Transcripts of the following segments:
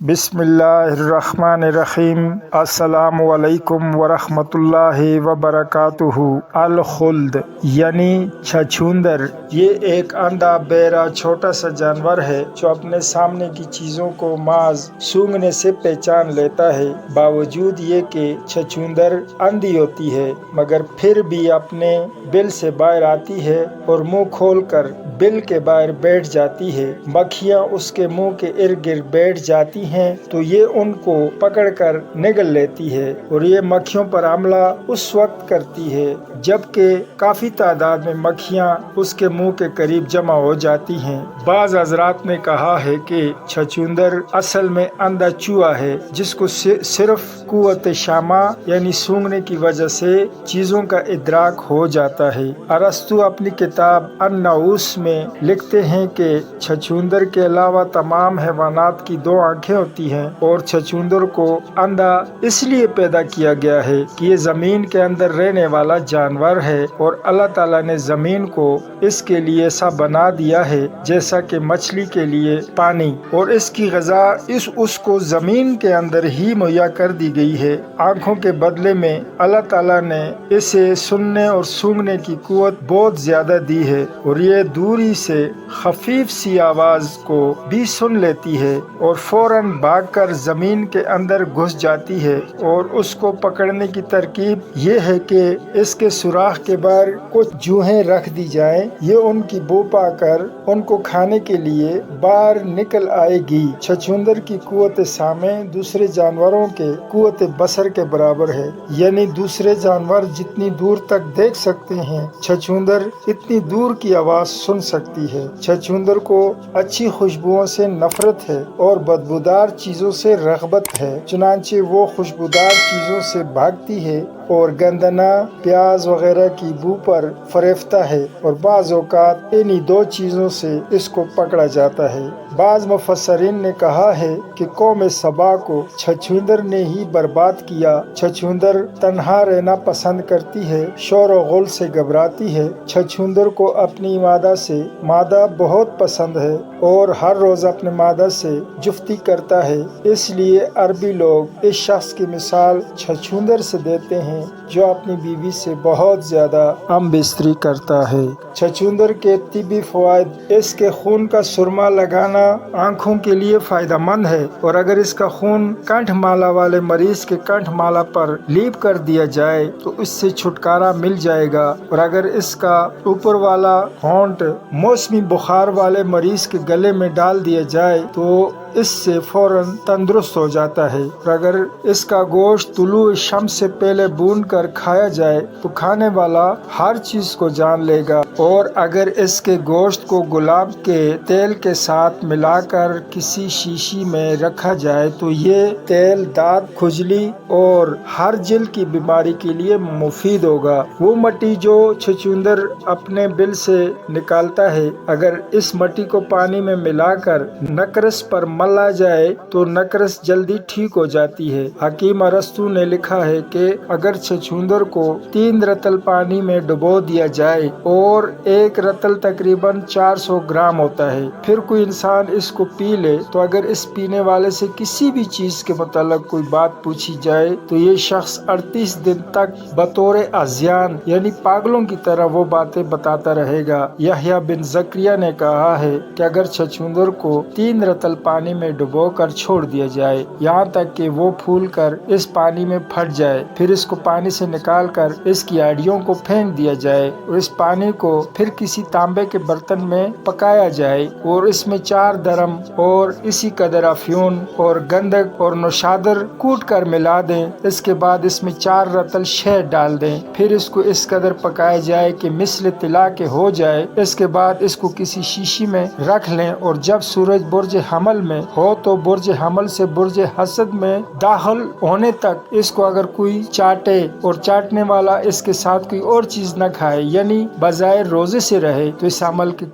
بسم اللہ الرحمن الرحیم۔ السلام علیکم ورحمۃ اللہ وبرکاتہ۔ الخلد یعنی چھچھوندر، یہ ایک اندھا بہرا چھوٹا سا جانور ہے جو اپنے سامنے کی چیزوں کو محض سونگھنے سے پہچان لیتا ہے۔ باوجود یہ کہ چھچھوندر اندھی ہوتی ہے مگر پھر بھی اپنے بل سے باہر آتی ہے اور منہ کھول کر بل کے باہر بیٹھ جاتی ہے۔ مکھیاں اس کے منہ کے ارد گرد بیٹھ جاتی ہیں تو یہ ان کو پکڑ کر نگل لیتی ہے اور یہ مکھیوں پر حملہ اس وقت کرتی ہے جبکہ کافی تعداد میں مکھیاں اس کے منہ کے قریب جمع ہو جاتی ہیں۔ بعض حضرات نے کہا ہے کہ چھچھوندر اصل میں اندھا چوہا ہے جس کو صرف قوت شامہ یعنی سونگھنے کی وجہ سے چیزوں کا ادراک ہو جاتا ہے۔ ارسطو اپنی کتاب الناموس میں لکھتے ہیں کہ چھچھوندر کے علاوہ تمام حیوانات کی 2 آنکھیں ہوتی ہیں اور چھچھوندر کو اندھا اس لیے پیدا کیا گیا ہے کہ یہ زمین کے اندر رہنے والا جانور ہے اور اللہ تعالیٰ نے زمین کو اس کے لیے ایسا بنا دیا ہے جیسا کہ مچھلی کے لیے پانی، اور اس کی غذا اس کو زمین کے اندر ہی مہیا کر دی گئی ہے۔ آنکھوں کے بدلے میں اللہ تعالیٰ نے اسے سننے اور سونگھنے کی قوت بہت زیادہ دی ہے اور یہ دوری سے خفیف سی آواز کو بھی سن لیتی ہے اور فوراً بھاگ کر زمین کے اندر گھس جاتی ہے، اور اس کو پکڑنے کی ترکیب یہ ہے کہ اس کے سوراخ کے باہر کچھ جوہیں رکھ دی جائیں، یہ ان کی بو پا کر ان کو کھانے کے لیے باہر نکل آئے گی۔ چھچھوندر کی قوت سامع دوسرے جانوروں کے قوت بصر کے برابر ہے، یعنی دوسرے جانور جتنی دور تک دیکھ سکتے ہیں چھچھوندر اتنی دور کی آواز سن سکتی ہے۔ چھچھوندر کو اچھی خوشبوؤں سے نفرت ہے اور بدبودار چیزوں سے رغبت ہے، چنانچہ وہ خوشبودار چیزوں سے بھاگتی ہے اور گندنا، پیاز وغیرہ کی بو پر فریفتہ ہے، اور بعض اوقات انہی 2 چیزوں سے اس کو پکڑا جاتا ہے۔ بعض مفسرین نے کہا ہے کہ قوم سبا کو چھچھوندر نے ہی برباد کیا۔ چھچھوندر تنہا رہنا پسند کرتی ہے، شور و غل سے گھبراتی ہے۔ چھچھوندر کو اپنی مادہ بہت پسند ہے اور ہر روز اپنے مادہ سے جفتی کرتا ہے، اس لیے عربی لوگ اس شخص کی مثال چھچھوندر سے دیتے ہیں جو اپنی بیوی سے بہت زیادہ ہم بستری کرتا ہے۔ چھچھوندر کے طبی فوائد: اس کے خون کا سرما لگانا آنکھوں کے لیے فائدہ مند ہے، اور اگر اس کا خون کنٹھ مالا والے مریض کے کنٹھ مالا پر لیپ کر دیا جائے تو اس سے چھٹکارا مل جائے گا، اور اگر اس کا اوپر والا ہونٹ موسمی بخار والے مریض کے گلے میں ڈال دیا جائے تو اس سے فوراً تندرست ہو جاتا ہے، اور اگر اس کا گوشت طلوع شمس سے پہلے بھون کر کھایا جائے تو کھانے والا ہر چیز کو جان لے گا، اور اگر اس کے گوشت کو گلاب کے تیل کے ساتھ ملا کر کسی شیشی میں رکھا جائے تو یہ تیل دانت، کھجلی اور ہر جل کی بیماری کے لیے مفید ہوگا۔ وہ مٹی جو چھچھوندر اپنے بل سے نکالتا ہے، اگر اس مٹی کو پانی میں ملا کر نکرس پر ملا جائے تو نکرس جلدی ٹھیک ہو جاتی ہے۔ حکیم ارسطو نے لکھا ہے کہ اگر چھچھوندر کو 3 رطل پانی میں ڈبو دیا جائے اور 1 رطل تقریباً 400 گرام ہوتا ہے، پھر کوئی انسان اس کو پی لے تو اگر اس پینے والے سے کسی بھی چیز کے متعلق کوئی بات پوچھی جائے تو یہ شخص 38 دن تک بطور اذیان یعنی پاگلوں کی طرح وہ باتیں بتاتا رہے گا۔ یحییٰ بن زکریا نے کہا ہے کہ اگر چھچھوندر کو 3 رطل پانی میں ڈبو کر چھوڑ دیا جائے یہاں تک کہ وہ پھول کر اس پانی میں پھٹ جائے، پھر اس کو پانی سے نکال کر اس کی ہڈیوں کو پھینک دیا جائے اور اس پانی کو پھر کسی تانبے کے برتن میں پکایا جائے اور اس میں 4 درم اور اسی قدر افیون اور گندک اور نوشادر کوٹ کر ملا دیں، اس کے بعد اس میں 4 رطل شہد ڈال دیں، پھر اس کو اس قدر پکایا جائے کہ مثل طلا کے ہو جائے، اس کے بعد اس کو کسی شیشی میں رکھ لیں، اور جب سورج برج حمل میں ہو تو برج حمل سے برج حسد میں داخل ہونے تک اس کو اگر کوئی چاٹے اور چاٹنے والا اس کے ساتھ کوئی اور چیز نہ کھائے یعنی بظاہر روزے سے رہے تو اس عمل کے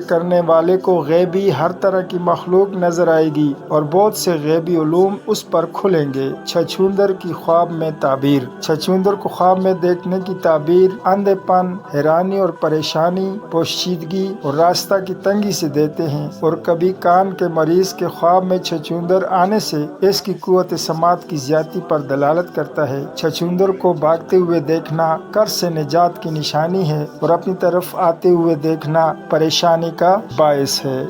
کرنے والے کو غیبی ہر طرح کی مخلوق نظر آئے گی اور بہت سے غیبی علوم اس پر کھلیں گے۔ چھچھوندر کی خواب میں تعبیر: چھچھوندر کو خواب میں دیکھنے کی تعبیر اندھے پن، حیرانی اور پریشانی، پوشیدگی اور راستہ کی تنگی سے دیتے دیتے ہیں، اور کبھی کان کے مریض کے خواب میں چھچھوندر آنے سے اس کی قوت سماعت کی زیادتی پر دلالت کرتا ہے۔ چھچھوندر کو بھاگتے ہوئے دیکھنا قرض سے نجات کی نشانی ہے، اور اپنی طرف آتے ہوئے دیکھنا پریشانی کا باعث ہے۔